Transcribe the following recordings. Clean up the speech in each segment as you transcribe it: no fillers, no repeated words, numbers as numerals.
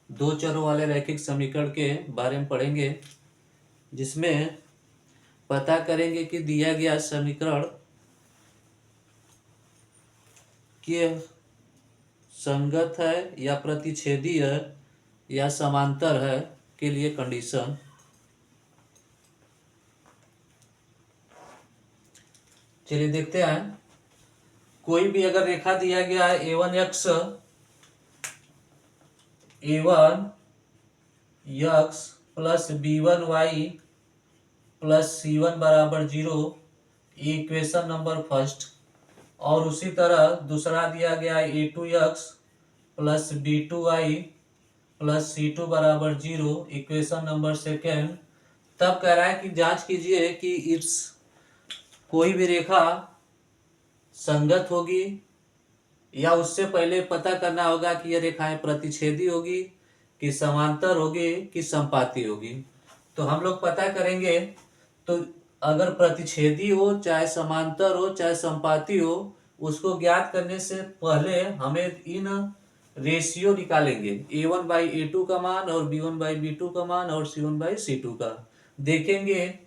दो चरों वाले रैखिक समीकरण के बारे में पढ़ेंगे, जिसमें पता करेंगे कि दिया गया समीकरण के संगत है या प्रतिच्छेदी है या समांतर है के लिए कंडीशन। चलिए देखते हैं। कोई भी अगर रेखा दिया गया है a1x plus b1y plus c1 बराबर 0, इक्वेशन नंबर फर्स्ट। और उसी तरह दूसरा दिया गया है a2x plus b2y plus c2 बराबर 0, इक्वेशन नंबर सेकेंड। तब कह रहा है कि जांच कीजिए कि इस कोई भी रेखा संगत होगी, या उससे पहले पता करना होगा कि यह रेखाएं प्रतिच्छेदी होगी कि समांतर होगी कि संपाती होगी। तो हम लोग पता करेंगे। तो अगर प्रतिच्छेदी हो, चाहे समांतर हो, चाहे संपाती हो, उसको ज्ञात करने से पहले हमें इन रेशियो निकालेंगे, a1/a2 का मान और b1/b2 का मान और c1/c2 का। देखेंगे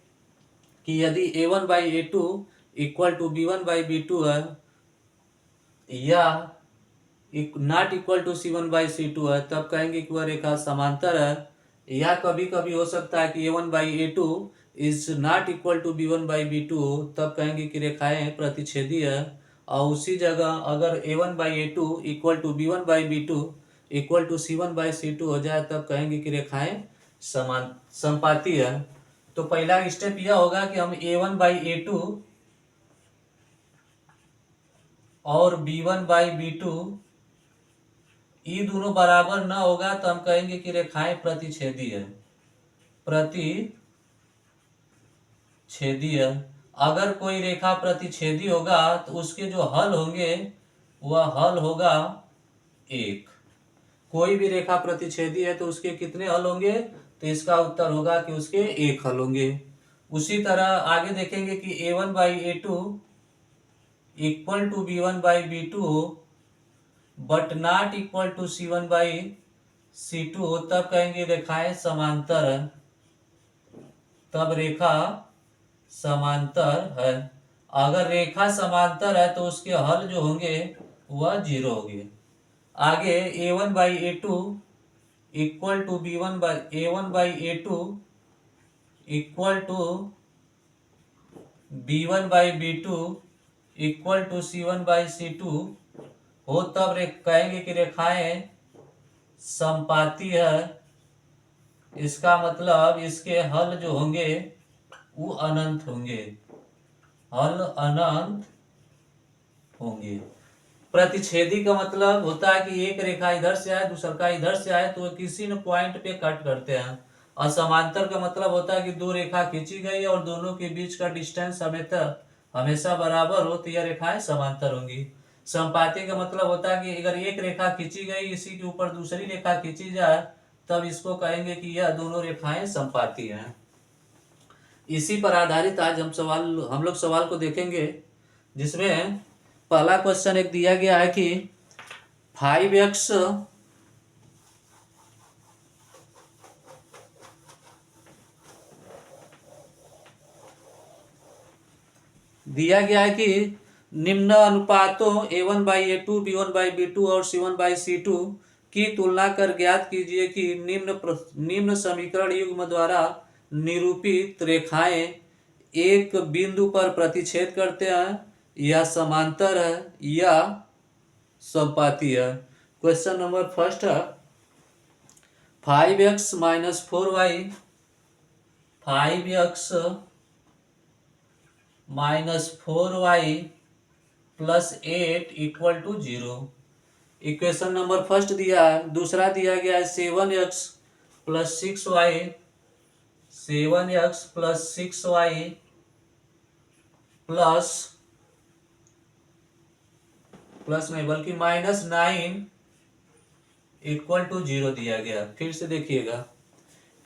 कि यदि a1/a2 इक्वल टू b1/b2 है या नॉट इक्वल टू c1/c2 है, तब कहेंगे कि वह रेखा समांतर है। या कभी कभी हो सकता है कि a1/a2 is not equal to b1/b2 हो, तब कहेंगे कि रेखाएं प्रतिच्छेदी है। और उसी जगह अगर a1/a2 equal to b1/b2 equal to c1/c2 हो जाए, तब कहेंगे कि रेखाएं संपाती है। तो पहला स्टेप यह होगा कि हम a1/a2 और b1/b2 ये दोनों बराबर ना होगा, तो हम कहेंगे कि रेखाएं प्रतिच्छेदी है, प्रतिच्छेदी है। अगर कोई रेखा प्रतिच्छेदी होगा तो उसके जो हल होंगे वह हल होगा एक। कोई भी रेखा प्रतिच्छेदी है तो उसके कितने हल होंगे, तो इसका उत्तर होगा कि उसके एक हल होंगे। उसी तरह आगे देखेंगे कि a1/a2 इक्वल टू b1/b2 हो but not equal to c1/c2 हो, तब कहेंगे रेखाएं समांतर है, तब रेखा समांतर है। अगर रेखा समांतर है तो उसके हल जो होंगे वह 0 होंगे। आगे a1/a2 equal to a1/a2 equal to b1/b2 equal to c1/c2 हो, तब कहेंगे कि रेखाएं संपाती है। इसका मतलब इसके हल जो होंगे वो अनंत होंगे, हल अनंत होंगे। प्रतिच्छेदी का मतलब होता है कि एक रेखा इधर से आए दूसरा का इधर से आए तो किसी न पॉइंट पे कट करते हैं। और समांतर का मतलब होता है कि दो रेखा खींची गई और दोनों के बीच का डिस्टेंस हमेशा बराबर हो, तो यह रेखाएं समांतर होंगी। संपाती का मतलब होता है कि अगर एक रेखा खींची गई, इसी के ऊपर दूसरी रेखा खींची जाए, तब इसको कहेंगे कि यह दोनों रेखाएं संपाती हैं। इसी पर आधारित आज हम लोग सवाल को देखेंगे, जिसमें पहला क्वेश्चन एक दिया गया है कि 5x दिया गया है कि निम्न अनुपातों a1/a2 b1/b2 और c1/c2 की तुलना कर ज्ञात कीजिए कि निम्न समीकरण युग्म द्वारा निरूपित रेखाएं एक बिंदु पर प्रतिच्छेद करते हैं या समांतर है या संपाती है। क्वेश्चन नंबर फर्स्ट है 5x - 4y 5x -4y plus 8 equal to 0। Equation number first दिया है। दूसरा दिया गया है 7x plus 6y 7x plus 6y plus नहीं बल्कि -9 इक्वल टू 0 दिया गया। फिर से देखिएगा,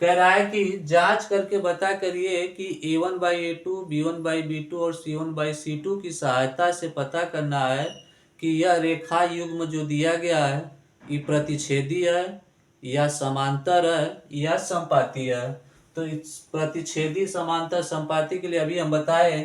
कह रहा है कि जांच करके बता करिए कि a1/a2 b1/b2 और c1/c2 की सहायता से पता करना है कि यह रेखा युग्म जो दिया गया है ये प्रतिच्छेदी है या समांतर है या संपाती है। तो इस प्रतिच्छेदी समांतर संपाती के लिए अभी हम बताए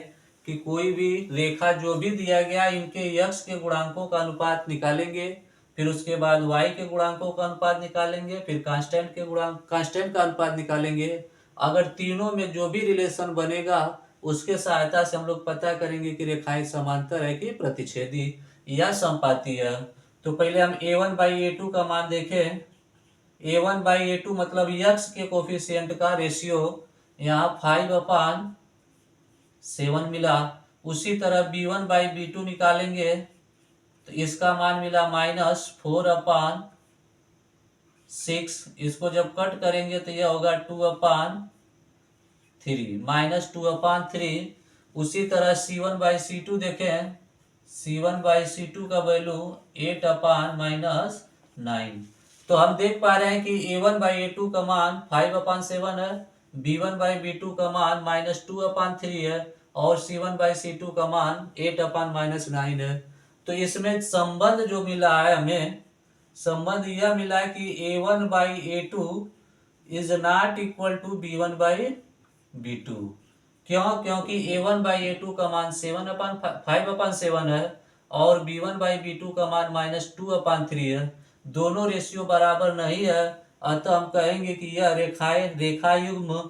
कि कोई भी रेखा जो भी दिया गया इनके यक्ष के गुणांकों का अनुपात निकालेंगे, फिर उसके बाद y के गुणांकों का अनुपात निकालेंगे, फिर कांस्टेंट का अनुपात निकालेंगे। अगर तीनों में जो भी रिलेशन बनेगा उसके सहायता से हम लोग पता करेंगे कि रेखाएं समांतर है कि प्रतिच्छेदी या संपाती है। तो पहले हम a1/a2 का मान देखें। a1/a2 मतलब यक्स के कोफिशिएंट का रेशियो यहाँ 5/7 मिला। उसी तरह b1/b2 निकालेंगे तो इसका मान मिला -4/6। इसको जब कट करेंगे तो यह होगा 2/3 -2/3। उसी तरह c1/c2 देखें, c1/c2 का वैल्यू 8/-9। तो हम देख पा रहे हैं कि a1/a2 का मान 5/7 है, b1/b2 का मान -2/3 है और c1/c2 का मान 8/-9 है। तो इसमें संबंध जो मिला है हमें, संबंध यह मिला है कि a1/a2 is not equal to b1/b2। क्यों? क्योंकि a1/a2 का मान 5/7 है और b1/b2 का मान -2/3 है। दोनों रेशियो बराबर नहीं है, अतः हम कहेंगे कि यह रेखा युग्म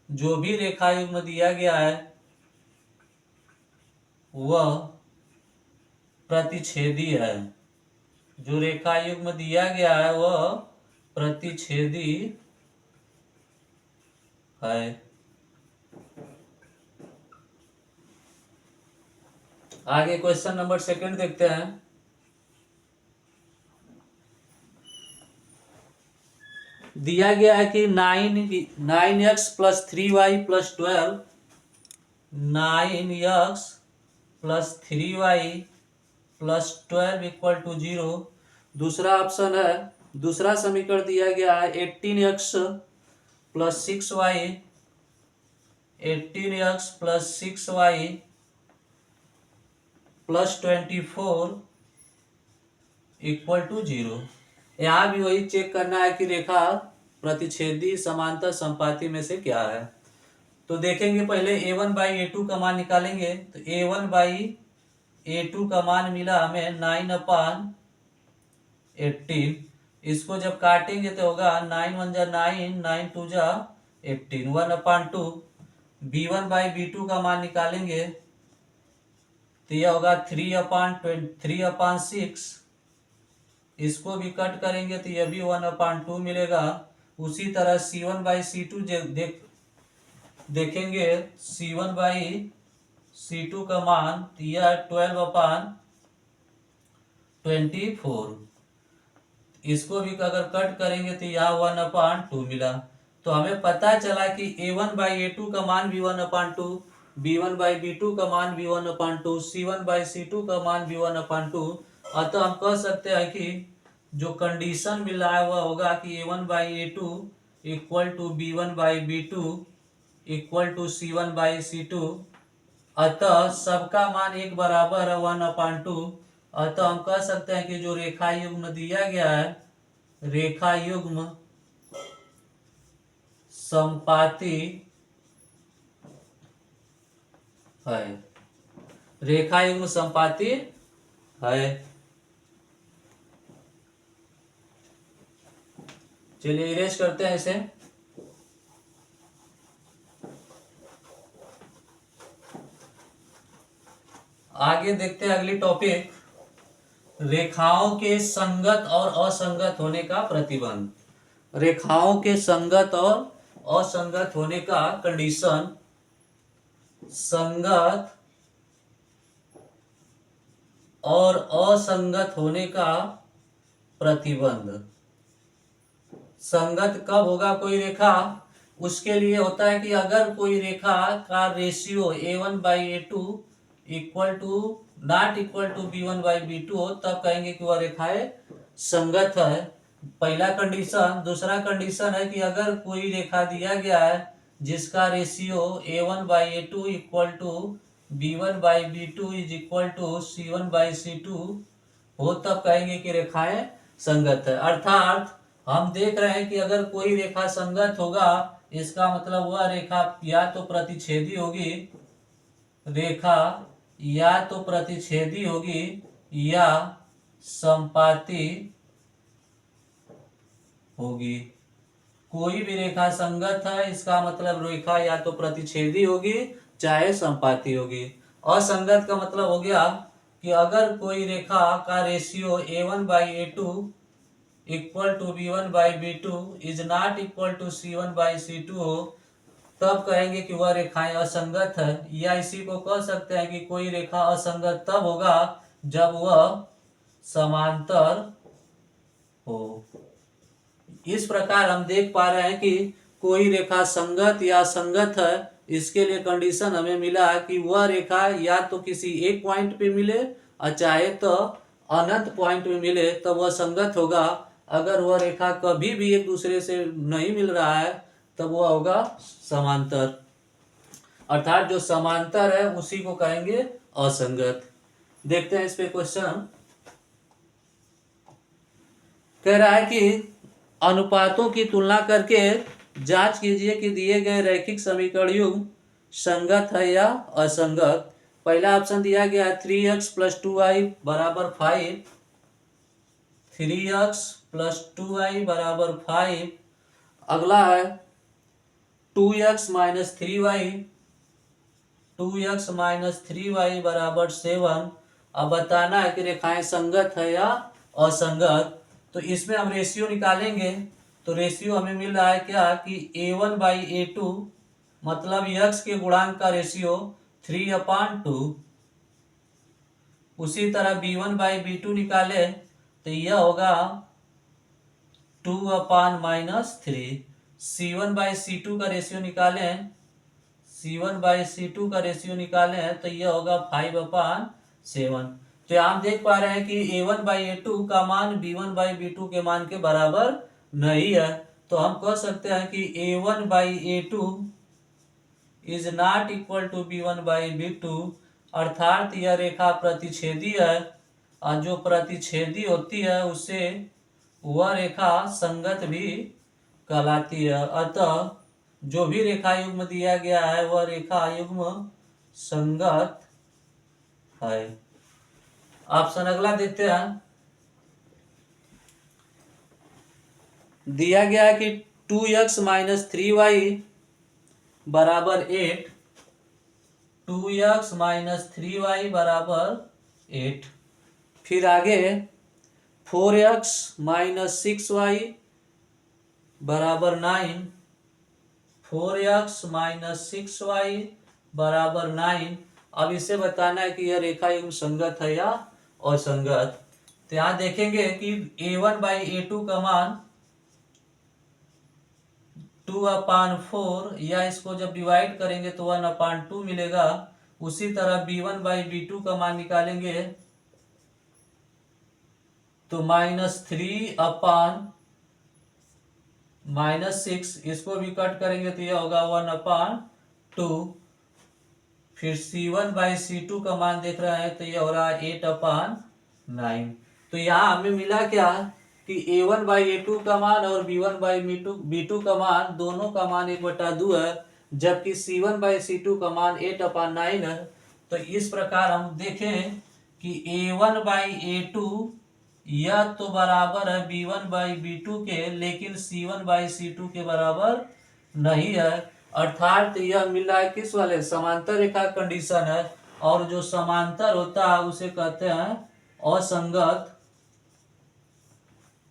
जो भी रेखा युग्म दिया गया है वह प्रतिच्छेदी है। जो रेखा युग्म दिया गया है वह प्रतिच्छेदी है। आगे क्वेश्चन नंबर 2 देखते हैं। दिया गया है कि 9x + 3y + 12 9x + 3y + 12 = 0। दूसरा ऑप्शन है, दूसरा समीकरण दिया गया है 18x + 6y 18x + 6y + 24 = 0। यहाँ भी वही चेक करना है कि रेखा प्रतिच्छेदी समांतर संपाती में से क्या है। तो देखेंगे, पहले a1/a2 का मान निकालेंगे। तो a1/a2 का मान मिला हमें 9/18। इसको जब काटेंगे तो होगा 9 1 जा 9 9 2 जा 18 1/2। b1/b2 का मान निकालेंगे तो यह होगा 3/6। इसको भी कट करेंगे तो यह भी 1/2 मिलेगा। उसी तरह c1/c2 देखेंगे, c1/c2 का मान यह 12/24। इसको भी अगर कट करेंगे तो यहाँ 1/2 मिला। तो हमें पता चला कि a1/a2 का मान भी 1/2, b1/b2 का मान भी 1/2, c1/c2 का मान भी 1/2। अतः हम कह सकते हैं कि जो कंडीशन मिला है वह होगा कि a1/a2 = b1/b2 = c1/c2। अतः सबका मान एक बराबर है 1/2। अतः हम कह सकते हैं कि जो रेखा युग्म दिया गया है, रेखा युग्म संपाती है, रेखा युग्म संपाती है। चलिए इरेज करते हैं इसे। आगे देखते हैं अगली टॉपिक, रेखाओं के संगत और असंगत होने का प्रतिबंध। रेखाओं के संगत और असंगत होने का कंडीशन। संगत और असंगत होने का प्रतिबंध। संगत कब होगा कोई रेखा? उसके लिए होता है कि अगर कोई रेखा का ratio a1/a2 not equal to b1/b2 हो, तब कहेंगे कि वह रेखाएं संगत है। पहला कंडीशन। दूसरा कंडीशन है कि अगर कोई रेखा दिया गया है जिसका रेशियो a1/a2 = b1/b2 = c1/c2 हो, तब कहेंगे कि रेखाएं संगत है। अर्थात हम देख रहे हैं कि अगर कोई रेखा संगत होगा, इसका मतलब वह रेखा या तो प्रतिच्छेदी होगी, रेखा या तो प्रतिच्छेदी होगी या संपाती होगी। कोई भी रेखा संगत है, इसका मतलब रेखा या तो प्रतिच्छेदी होगी चाहे संपाती होगी। असंगत का मतलब हो गया कि अगर कोई रेखा का ratio a1/a2 equal to b1/b2 is not equal to c1/c2 हो, तब कहेंगे कि वह रेखाएं असंगत है। या इसी को कह सकते हैं कि कोई रेखा असंगत तब होगा जब वह समांतर हो। इस प्रकार हम देख पा रहे हैं कि कोई रेखा संगत या संगत है, इसके लिए कंडीशन हमें मिला है कि वह रेखा या तो किसी एक पॉइंट पे मिले और चाहे तो अनंत पॉइंट पे मिले तो वह संगत होगा। अगर वह रेखा कभी भी एक दूसरे से नहीं मिल रहा है तब वह होगा समांतर, अर्थात जो समांतर है उसी को कहेंगे असंगत। देखते हैं इस पे क्वेश्चन। कह रहा है कि अनुपातों की तुलना करके जांच कीजिए कि दिए गए रैखिक समीकरण युग्म संगत है या असंगत। पहला ऑप्शन दिया गया है 3x + 2y = 5, 3x + 2y = 5। अगला है 2x - 3y, 2x - 3y = 7। अब बताना है कि रेखाएं संगत है या असंगत। तो इसमें हम रेशियो निकालेंगे, तो रेशियो हमें मिल रहा है क्या कि a1/a2 मतलब x के गुणांक का रेशियो 3/2। उसी तरह b1/b2 निकाले तो यह होगा 2/-3। c1/c2 का रेशियो निकालें, c1/c2 का रेशियो निकालें तो यह होगा 5/7। तो हम देख पा रहे हैं कि a1/a2 का मान b1/b2 के मान के बराबर नहीं है। तो हम कह सकते हैं कि a1/a2 is not equal to b1/b2, अर्थात यह रेखा प्रतिच्छेदी है और जो प्रतिच्छेदी होती है उससे वह रेखा संगत भी कहलाती है। अतः जो भी रेखा युग्म दिया गया है वह रेखा युग्म संगत है। ऑप्शन अगला देखते हैं। दिया गया है कि 2x - 3y = 8, 2x - 3y = 8। फिर आगे 4x - 6y = 9, 4x - 6y = 9। अब इसे बताना है कि यह रेखा युग्म संगत है या असंगत। तो यहाँ देखेंगे कि a1/a2 का मान 2/4, या इसको जब डिवाइड करेंगे तो 1/2 मिलेगा। उसी तरह b1/b2 का मान निकालेंगे तो -3/-6, इसको भी कट करेंगे तो यह होगा 1/2। फिर c1/c2 का मान देख रहे हैं तो यह हो रहा है 8/9। तो यहाँ हमें मिला क्या कि a1/a2 का मान और b1/b2 का मान, दोनों का मान 1/2 है, जबकि c1/c2 का मान 8/9 है। तो इस प्रकार हम देखें कि a1/a2 यह तो बराबर है b1/b2 के, लेकिन c1/c2 के बराबर नहीं है। अर्थात यह मिल रहा है किस वाले, समांतर रेखा कंडीशन है, और जो समांतर होता है उसे कहते हैं असंगत।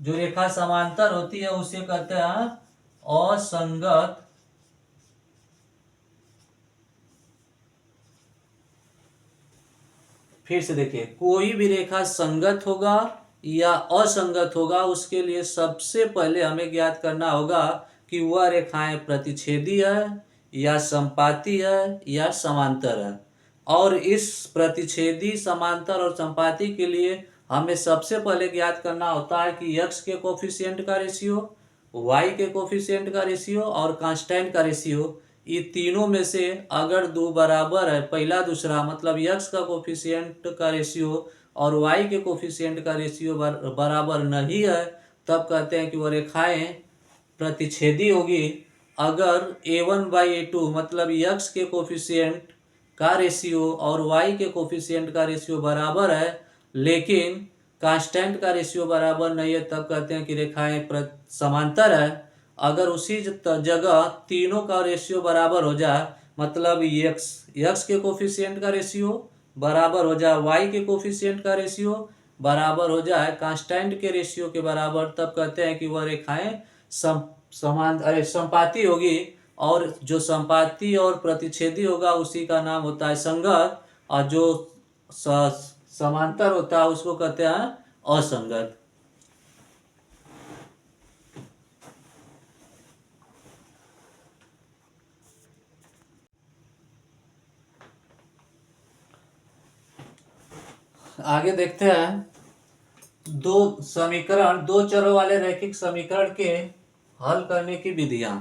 जो रेखा समांतर होती है उसे कहते हैं असंगत। फिर से देखिए, कोई भी रेखा संगत होगा या असंगत होगा, उसके लिए सबसे पहले हमें ज्ञात करना होगा कि वह रेखाएं प्रतिच्छेदी है या संपाती है या समांतर है। और इस प्रतिच्छेदी, समांतर और संपाती के लिए हमें सबसे पहले ज्ञात करना होता है कि x के कोफिशिएंट का रेशियो, y के कोफिशिएंट का रेशियो और कांस्टेंट का रेशियो। ये तीनों में से अगर दो बराबर है, पहला दूसरा, मतलब x का कोफिशिएंट का रेशियो और y के कोफिशिएंट का रेशियो बराबर नहीं है, तब कहते हैं कि वो रेखाएं प्रतिच्छेदी होगी अगर a1/a2 मतलब x के कोफिशिएंट का रेशियो और y के कोफिशिएंट का रेशियो बराबर है, लेकिन कांस्टेंट का रेशियो बराबर नहीं है, तब कहते हैं कि रेखाएं समांतर है। अगर उसी जगह तीनों का रेशियो बराबर हो जाए, मतलब x के कोफिशिएंट का रेशियो बराबर हो जाए, y के कोफिशिएंट का रेशियो बराबर हो जाए, कांस्टेंट के रेशियो के बराबर, तब कहते हैं कि वह रेखाएं संपाती होगी। और जो संपाती और प्रतिच्छेदी होगा उसी का नाम होता है संगत, और जो समांतर होता है उसको कहते हैं असंगत। आगे देखते हैं दो चरों वाले रैखिक समीकरण के हल करने की विधियां।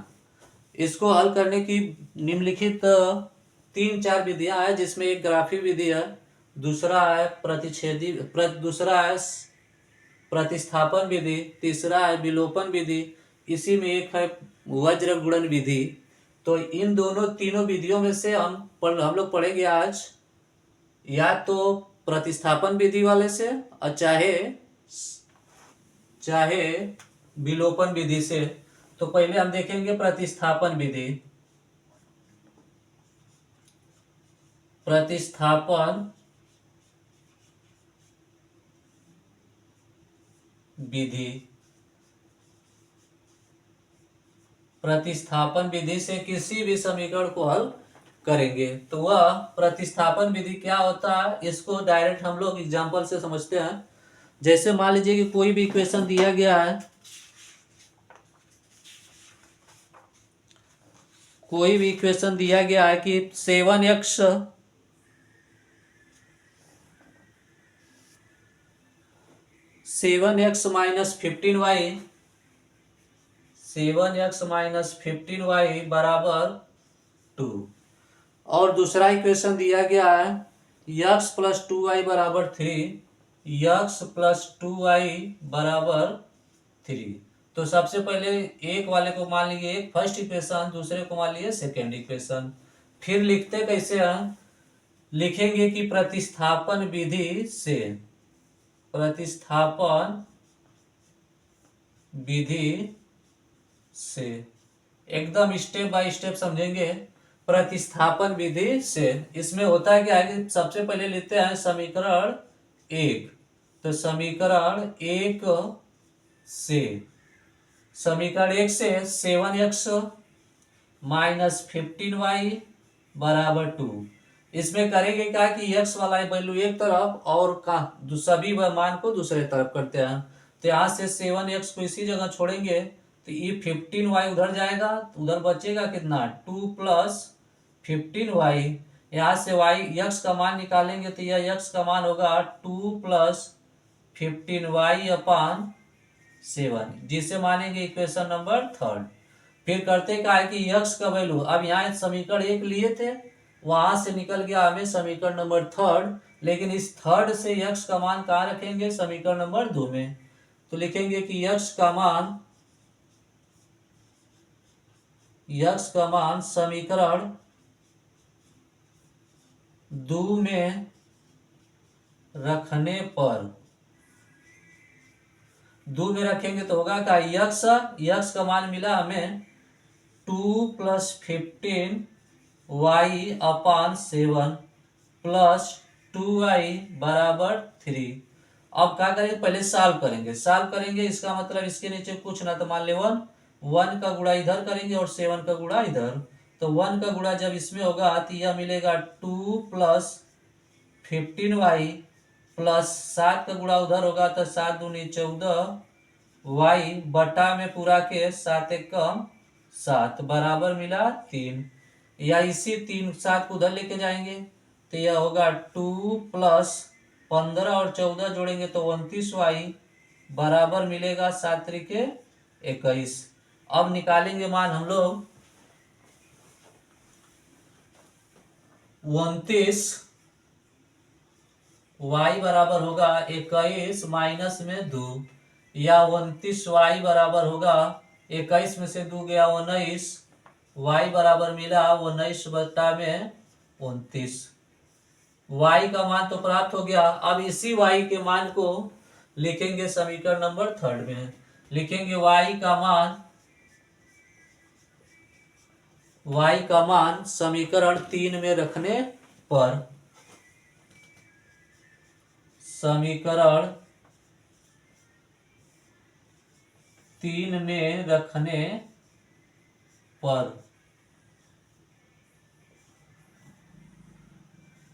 इसको हल करने की निम्नलिखित 3-4 विधियां हैं, जिसमें एक ग्राफी विधि है, दूसरा है प्रतिस्थापन विधि, तीसरा है विलोपन विधि, इसी में एक है वज्र गुणन विधि। तो इन तीनों विधियों में से हम लोग पढ़ेंगे आज या तो प्रतिस्थापन विधि वाले से और चाहे विलोपन विधि से। तो पहले हम देखेंगे प्रतिस्थापन विधि। प्रतिस्थापन विधि प्रतिस्थापन विधि से किसी भी समीकरण को हल करेंगे। तो वह प्रतिस्थापन विधि क्या होता है, इसको डायरेक्ट हम लोग एग्जांपल से समझते हैं। जैसे मान लीजिए कि कोई भी इक्वेशन दिया गया है, कि 7x -15y बराबर 2। और दूसरा इक्वेशन दिया गया है x + 2y बराबर 3। तो सबसे पहले एक वाले को मान लीजिए फर्स्ट इक्वेशन, दूसरे को मान लीजिए सेकेंड इक्वेशन। फिर लिखते कैसे हैं, लिखेंगे कि प्रतिस्थापन विधि से एकदम स्टेप बाय स्टेप समझेंगे। प्रतिस्थापन विधि से इसमें होता है क्या है कि सबसे पहले लेते हैं समीकरण 1। तो समीकरण 1 से 7x - 15y बराबर 2। इसमें करेंगे क्या कि x वाला वैल्यू एक तरफ और सभी मान को दूसरे तरफ करते हैं। तो यहाँ से 7x को इसी जगह छोड़ेंगे तो ये 15y उधर जाएगा, तो उधर बचेगा कितना 2 + 15y। यहाँ से x का मान निकालेंगे तो यह x का मान होगा 2 + 15y/7, जिसे मानेंगे इक्वेशन नंबर 3। फिर करते क्या है कि x का वैल्यू, अब यहाँ समीकरण 1 लिए थे, वहां से निकल गया हमें समीकरण नंबर 3, लेकिन इस 3 से x का मान कहाँ रखेंगे, समीकरण नंबर 2 में। तो लिखेंगे कि x का मान समीकरण 2 में रखने पर 2 में रखेंगे तो होगा क्या, x का मान मिला हमें 2 + 15y/7 + 2y बराबर 3। अब क्या करेंगे, पहले सॉल्व करेंगे। इसका मतलब इसके नीचे कुछ ना, तो मान ले 1 का गुणा इधर करेंगे और 7 का गुणा इधर। तो 1 का गुणा जब इसमें होगा तो यह मिलेगा 2 + 15y + 7 का गुणा उधर होगा तो 7 दूनी 14 y बटा में पूरा के 7 एकम 7 बराबर मिला 3। या इसी 7 को उधर लेके जाएंगे तो यह होगा 2 + 15 और 14 जोड़ेंगे तो 29y बराबर मिलेगा 7 त्रिके 21। अब निकालेंगे मान हम लोग 29 y बराबर होगा 21 माइनस में 2, या 29y बराबर होगा 21 में से 2 गया 19, y बराबर मिला 19 बटा में 29। y का मान तो प्राप्त हो गया। अब इसी y के मान को लिखेंगे समीकरण नंबर 3 में। लिखेंगे y का मान समीकरण 3 में रखने पर, समीकरण 3 में रखने पर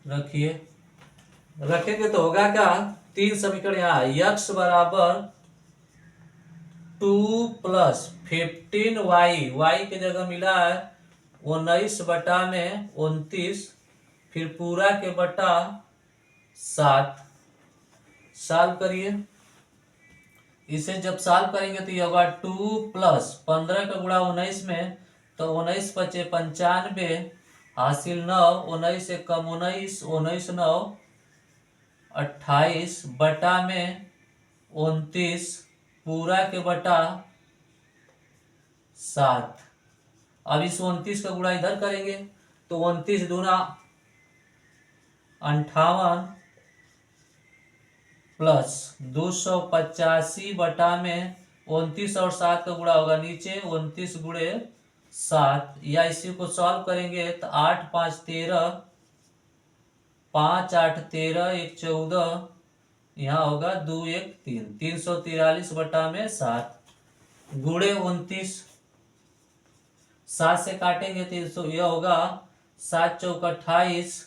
रखिए, रखेंगे तो होगा क्या, 3 समीकरण यहाँ x बराबर 2 प्लस 15y, y की जगह मिला है 19 बटा में 29, फिर पूरा के बटा 7। सॉल्व करिए। इसे जब सॉल्व करेंगे तो ये होगा 2 प्लस 15 का गुणा 19 में, तो 19 पचे 95, हासिल 9, 19 से कम 19, 19 9 28 बटा में 29, पूरा के बटा 7। अब इस 29 का गुणा इधर करेंगे तो 29 दूना 58 प्लस 285 बटा में 29 और 7 का गुणा होगा नीचे 29 गुणे 7, या इसी को सॉल्व करेंगे तो 8 5 13, 5 8 13, 1 14, यहाँ होगा 2 1 3, 343 बटा में 7 गुणे 29, 7 से काटेंगे तो यह होगा 7 चौक 28,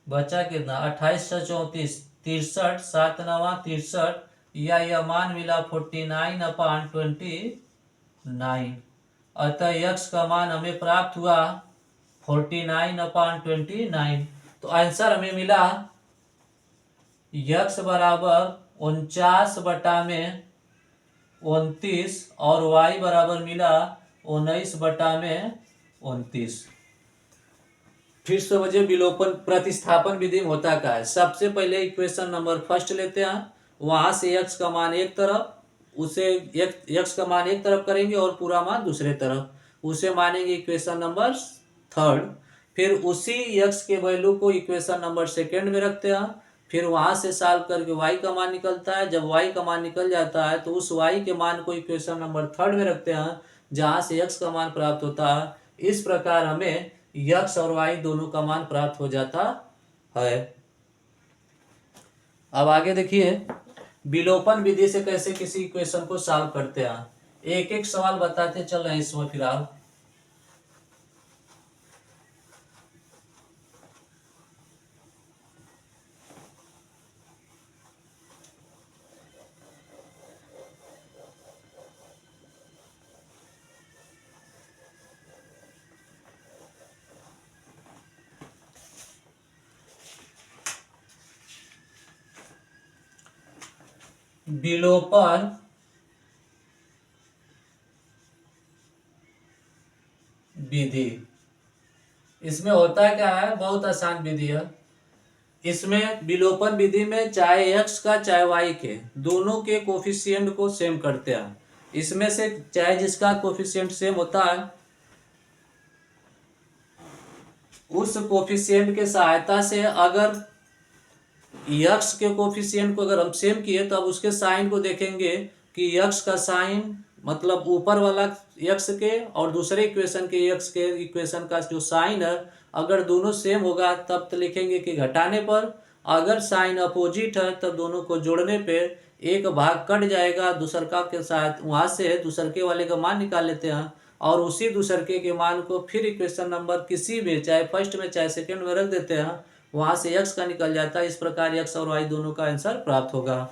बचा कितना 28 से 34 63, 7 9 63, या यह मान मिला 49/29। अतः x का मान हमें प्राप्त हुआ 49/29। तो आंसर हमें मिला x बराबर 49 बटा में 29 और y बराबर मिला 19 बटा में 29। फिर समझिए विलोपन प्रतिस्थापन विधि में होता क्या है। सबसे पहले इक्वेशन नंबर फर्स्ट लेते हैं, वहां से x का मान एक तरफ, उसे x का मान एक तरफ करेंगे और पूरा मान दूसरे तरफ, उसे मानेंगे इक्वेशन नंबर थर्ड। फिर उसी x के वैल्यू को इक्वेशन नंबर सेकेंड में रखते हैं, फिर वहां से सॉल्व करके y का मान निकलता है। जब y का मान निकल जाता है तो उस y के मान को इक्वेशन नंबर थर्ड में रखते हैं, जहां से x का मान प्राप्त होता है। इस प्रकार हमें x और y दोनों का मान प्राप्त हो जाता है। अब आगे देखिए विलोपन विधि से कैसे किसी इक्वेशन को सॉल्व करते हैं। एक एक सवाल बताते चल रहे हैं इसमें फिलहाल। विलोपन विधि, इसमें होता क्या है, बहुत आसान विधि है। इसमें विलोपन विधि में चाहे x का चाहे y के दोनों के कोफिशिएंट को सेम करते हैं। इसमें से चाहे जिसका कोफिशिएंट सेम होता है उस कोफिशिएंट के सहायता से, अगर x के कोफिशिएंट को अगर हम सेम किए तो अब उसके साइन को देखेंगे कि x का साइन मतलब ऊपर वाला x के और दूसरे इक्वेशन के x के इक्वेशन का जो साइन है, अगर दोनों सेम होगा तब तो लिखेंगे कि घटाने पर, अगर साइन अपोजिट है तब दोनों को जोड़ने पे एक भाग कट जाएगा दूसरका के साथ, वहां से दूसरके वाले का मान निकाल लेते हैं और उसी दूसरके के मान को फिर इक्वेशन नंबर किसी भी चाहे फर्स्ट में चाहे सेकंड में रख देते हैं, वहां से x का निकल जाता है। इस प्रकार x और y दोनों का आंसर प्राप्त होगा।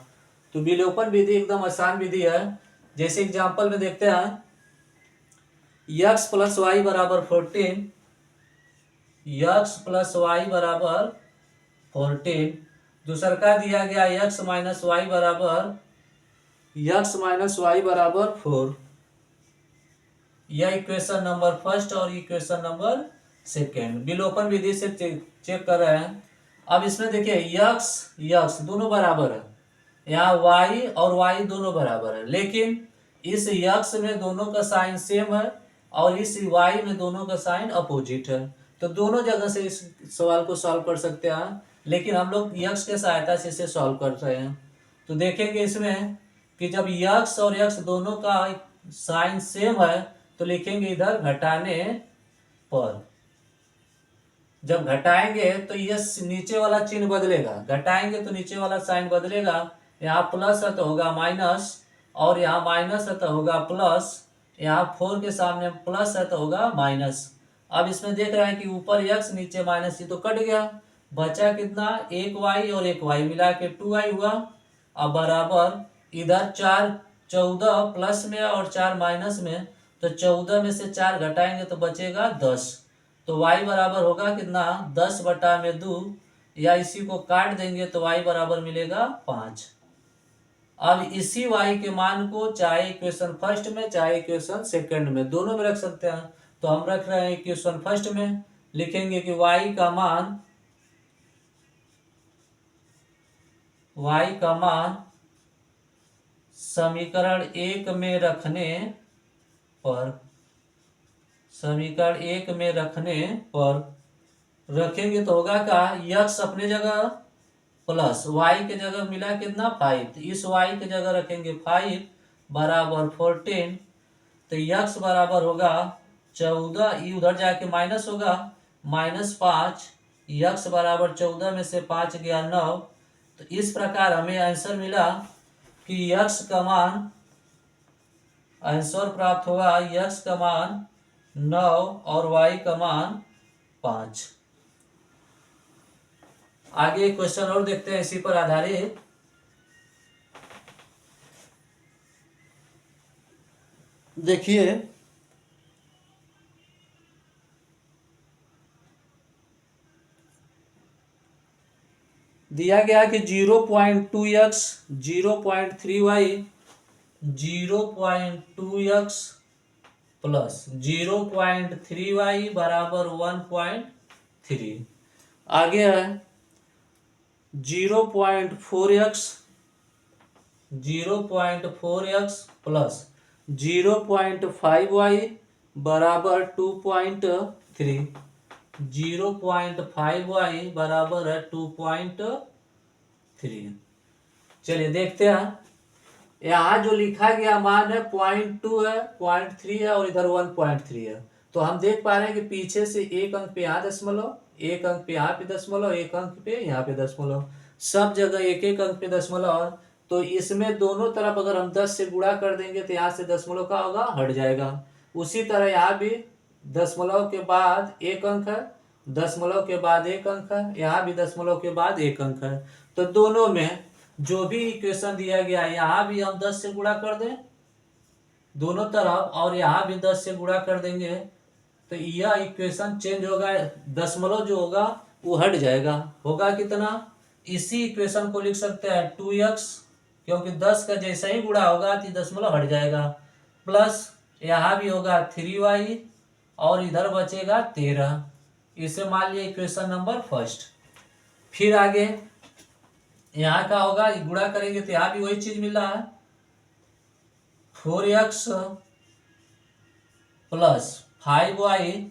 तो विलोपन विधि एकदम आसान विधि है। जैसे एग्जांपल में देखते हैं x प्लस वाई बराबर 14, x प्लस वाई बराबर 14, दूसर का दिया गया x माइनस वाई बराबर 4। यह इक्वेशन नंबर फर्स्ट और इक्वेशन नंबर सेकेंड विलोपन विधि से चेक कर रहे हैं। अब इसमें देखिए x दोनों बराबर है, यहाँ y और y दोनों बराबर है, लेकिन इस x में दोनों का साइन सेम है और इस y में दोनों का साइन अपोजिट है। तो दोनों जगह से इस सवाल को सॉल्व कर सकते हैं, लेकिन हम लोग x के सहायता से इसे सॉल्व कर रहे हैं। तो देखेंगे इसमें कि जब x और x दोनों का साइन सेम है तो लिखेंगे इधर घटाने पर। जब घटाएंगे तो ये नीचे वाला चिन्ह बदलेगा, घटाएंगे तो नीचे वाला साइन बदलेगा। यहाँ प्लस है तो होगा माइनस, और यहाँ माइनस है तो होगा प्लस, यहाँ 4 के सामने प्लस है तो होगा माइनस। अब इसमें देख रहे हैं कि ऊपर x नीचे माइनस, ये तो कट गया, बचा कितना, एक y और एक y मिला के 2y हुआ। अब बराबर इधर 4 14 प्लस में और 4 माइनस में, तो 14 में से 4 घटाएंगे तो बचेगा 10। तो y बराबर होगा कितना, 10/2, या इसी को काट देंगे तो y बराबर मिलेगा 5। अब इसी y के मान को चाहे इक्वेशन फर्स्ट में चाहे इक्वेशन सेकंड में दोनों में रख सकते हैं। तो हम रख रहे हैं इक्वेशन फर्स्ट में, लिखेंगे कि y का मान समीकरण 1 में रखने पर, समीकरण 1 में रखने पर रखेंगे तो होगा का, x अपने जगह प्लस y के जगह मिला कितना 5, तो इस y के जगह रखेंगे 5 बराबर 14। तो x बराबर होगा 14, ये उधर जाके माइनस होगा, -5, x बराबर 14 में से 5 गया 9। तो इस प्रकार हमें आंसर मिला कि x का मान, आंसर प्राप्त हुआ x का मान 9 और y का मान 5। आगे क्वेश्चन और देखते हैं इसी पर आधारित। देखिए दिया गया कि 0.2x 0.3y 0.2x plus 0.3y बराबर 1.3। आगे है 0.4x प्लस 0.5y बराबर 2.3, 0.5y बराबर है 2.3। चलिए देखते हैं, यहाँ जो लिखा गया मान है 0.2 है, 0.3 है और इधर 1.3 है। तो हम देख पा रहे हैं कि पीछे से एक अंक पे यहाँ दशमलव, एक अंक पे यहाँ पे दशमलव, एक अंक पे यहाँ पे दशमलव, सब जगह एक एक अंक पे दशमलव। तो इसमें दोनों तरफ अगर हम 10 से गुणा कर देंगे तो यहाँ से दशमलव का होगा हट जाएगा। उसी तरह यहाँ भी दशमलव के बाद एक अंक है, दशमलव के बाद एक अंक है, यहाँ भी दशमलव के बाद एक अंक है। तो दोनों में जो भी इक्वेशन दिया गया है, यहाँ भी हम 10 से गुणा कर दें दोनों तरफ, और यहाँ भी 10 से गुणा कर देंगे तो यह इक्वेशन चेंज होगा, दशमलव जो होगा वो हट जाएगा। होगा कितना, इसी इक्वेशन को लिख सकते हैं 2x, क्योंकि 10 का जैसा ही गुणा होगा तो दशमलव हट जाएगा, प्लस यहाँ भी होगा 3y और इधर बचेगा 13। इसे मान लिया इक्वेशन नंबर फर्स्ट। फिर आगे यहाँ का होगा, गुणा करेंगे तो यहाँ भी वही चीज मिल रहा है, 4x प्लस 5y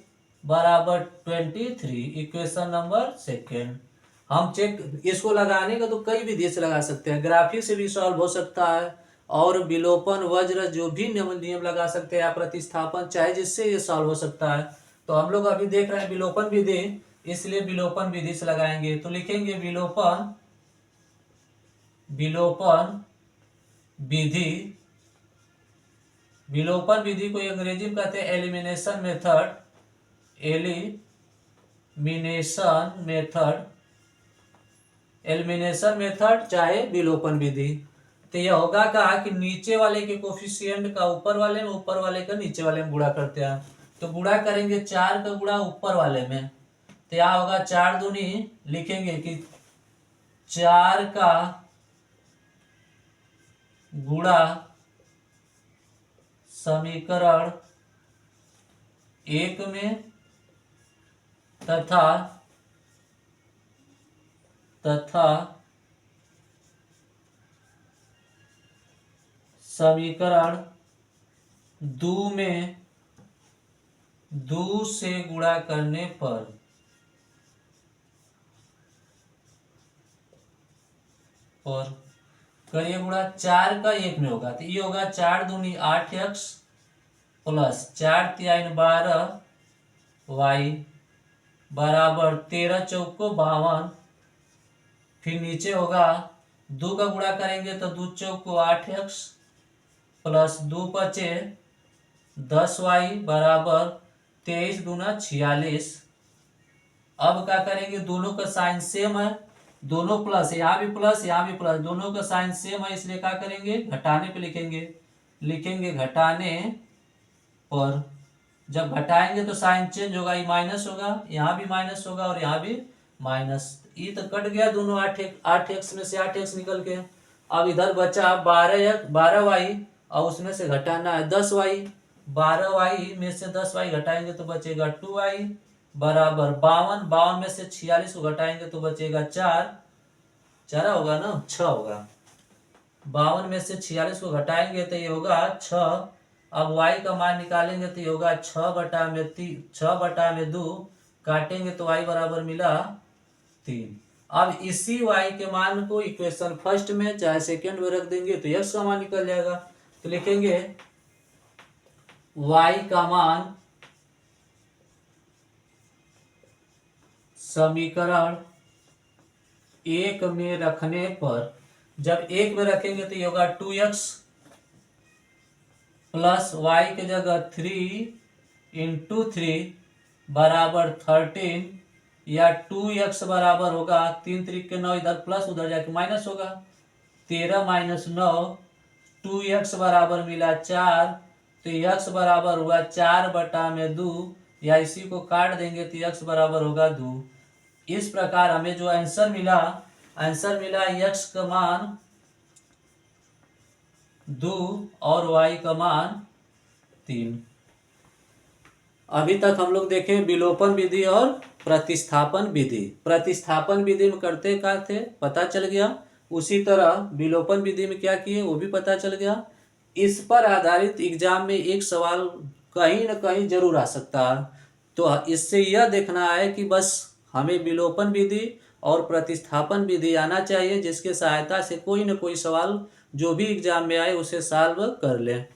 बराबर 23, इक्वेशन नंबर सेकेंड। हम चेक इसको लगाने का तो कई विधि से लगा सकते हैं, ग्राफी से भी सॉल्व हो सकता है, और विलोपन वज्र जो भी नियम लगा सकते हैं, या प्रतिस्थापन, चाहे जिससे ये सॉल्व हो सकता है। तो हम लोग अभी देख रहे हैं विलोपन विधि, इसलिए विलोपन विधि से लगाएंगे। तो लिखेंगे विलोपन विधि, विलोपन विधि को अंग्रेजी में कहते हैं एलिमिनेशन मेथड, एलिमिनेशन मेथड चाहे विलोपन विधि। तो यह होगा कहा कि नीचे वाले के कोफिशिएंट का ऊपर वाले में, ऊपर वाले का नीचे वाले में गुणा करते हैं। तो गुणा करेंगे 4 का गुणा ऊपर वाले में, तो यहाँ होगा 4 दूनी, लिखेंगे कि 4 का गुणा समीकरण 1 में तथा समीकरण दो में 2 से गुणा करने पर और करिए गुणा 4 का 1 में होगा तो ये होगा 4 दूनी 8x प्लस 4 तिहाई 12y बराबर 13 चौको 52। फिर नीचे होगा 2 का गुणा करेंगे तो 2 चौको 8x प्लस 2 पचे 10y बराबर 23 दूना 46। अब क्या करेंगे, दोनों का साइन सेम है, दोनों प्लस, यहाँ भी प्लस यहाँ भी प्लस, दोनों का साइन सेम है, इसलिए क्या करेंगे घटाने पे लिखेंगे घटाने पर। जब घटाएंगे तो साइन चेंज होगा, ये माइनस होगा, यहाँ भी माइनस होगा और यहाँ भी माइनस। ये तो कट गया दोनों, 8x में से 8x निकल के। अब इधर बचा 12y और उसमें से घटाना है 10y। 12y में से 10y घटाएंगे तो बचेगा 2y बराबर 52 में से 46 को घटाएंगे तो बचेगा 4 होगा ना, 6 होगा। 52 में से 46 को घटाएंगे तो ये होगा 6। अब y का मान निकालेंगे तो ये होगा 6/2, काटेंगे तो y बराबर मिला 3। अब इसी y के मान को इक्वेशन फर्स्ट में चाहे सेकंड में रख देंगे तो x का मान निकल जाएगा। तो लिखेंगे y का मान समीकरण 1 में रखने पर, जब 1 में रखेंगे तो ये होगा 2x प्लस y के जगह 3 इंटू 3 बराबर 13, या 2x बराबर होगा 3 त्रिक के 9, इधर प्लस उधर जाके माइनस होगा, 13 माइनस 9, 2x बराबर मिला 4, तो x बराबर हुआ 4/2, या इसी को काट देंगे तो x बराबर होगा 2। इस प्रकार हमें जो आंसर मिला x का मान 2 और y का मान 3। अभी तक हम लोग देखे विलोपन विधि और प्रतिस्थापन विधि। प्रतिस्थापन विधि में करते क्या थे पता चल गया, उसी तरह विलोपन विधि में क्या किए वो भी पता चल गया। इस पर आधारित एग्जाम में एक सवाल कहीं न कहीं जरूर आ सकता है, तो इससे यह देखना है कि बस हमें विलोपन विधि और प्रतिस्थापन विधि आना चाहिए, जिसके सहायता से कोई न कोई सवाल जो भी एग्जाम में आए उसे सॉल्व कर लें।